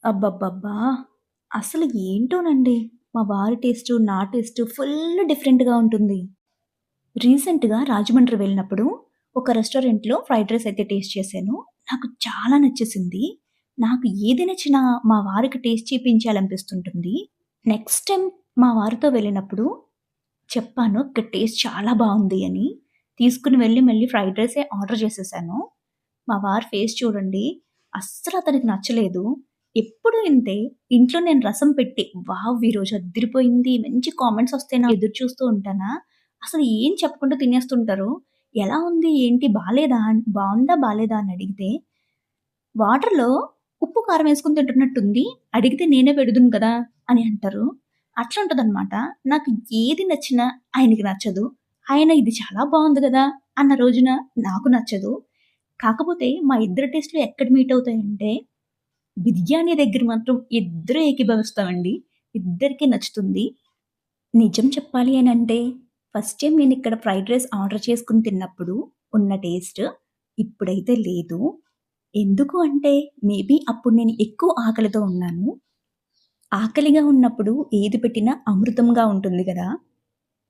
అబ్బబ్బబ్బా! అసలు ఏంటోనండి. మా వారి టేస్టు, నా టేస్టు ఫుల్ డిఫరెంట్‌గా ఉంటుంది. రీసెంట్‌గా రాజమండ్రి వెళ్ళినప్పుడు ఒక రెస్టారెంట్‌లో ఫ్రైడ్ రైస్ అయితే టేస్ట్ చేశాను. నాకు చాలా నచ్చేసింది. నాకు ఏది నచ్చినా మా వారికి టేస్ట్ చేపించాలనిపిస్తుంటుంది. నెక్స్ట్ టైమ్ మా వారితో వెళ్ళినప్పుడు చెప్పాను, "ఇక్కడ టేస్ట్ చాలా బావుంది" అని. తీసుకొని వెళ్లి మళ్ళీ ఫ్రైడ్ రైసే ఆర్డర్ చేసేసాను. మా వారి ఫేస్ చూడండి. అస్సలు అతనికి నచ్చలేదు. ఎప్పుడు ఇంతే. ఇంట్లో నేను రసం పెట్టి, వావ్! ఈరోజు అద్దిరిపోయింది. మంచి కామెంట్స్ వస్తాయని ఎదురు చూస్తూ ఉంటానా, అసలు ఏం చెప్పకుండా తినేస్తుంటారు. ఎలా ఉంది? ఏంటి? బాలేదా? బావుందా? బాలేదా? అని అడిగితే, వాటర్‌లో ఉప్పు, కారం ఏసుకొని తింటున్నట్టుంది. అడిగితే నేనే పెడుదును కదా! అని అంటారు. అట్లుంటదనమాట. నాకు ఏది నచ్చినా ఆయనకి నచ్చదు. ఆయన ఇది చాలా బావుంది గదా! అన్న రోజున నాకు నచ్చదు. కాకపోతే మా ఇద్దరి టేస్ట్‌లు ఎక్కడ మీట్ అవుతాయంటే, బిర్యానీ దగ్గర మాత్రం ఇద్దరు ఏకీభవిస్తామండి. ఇద్దరికీ నచ్చుతుంది. నిజం చెప్పాలి అనంటే, ఫస్ట్ టైమ్ నేనిక్కడ ఫ్రైడ్ రైస్ ఆర్డర్ చేసుకొని తిన్నప్పుడు ఉన్న టేస్ట్ ఇప్పుడైతే లేదు. ఎందుకు అంటే, మేబీ అప్పుడు నేను ఎక్కువ ఆకలితో ఉన్నాను. ఆకలిగా ఉన్నప్పుడు ఏది పెట్టినా అమృతంగా ఉంటుంది గదా!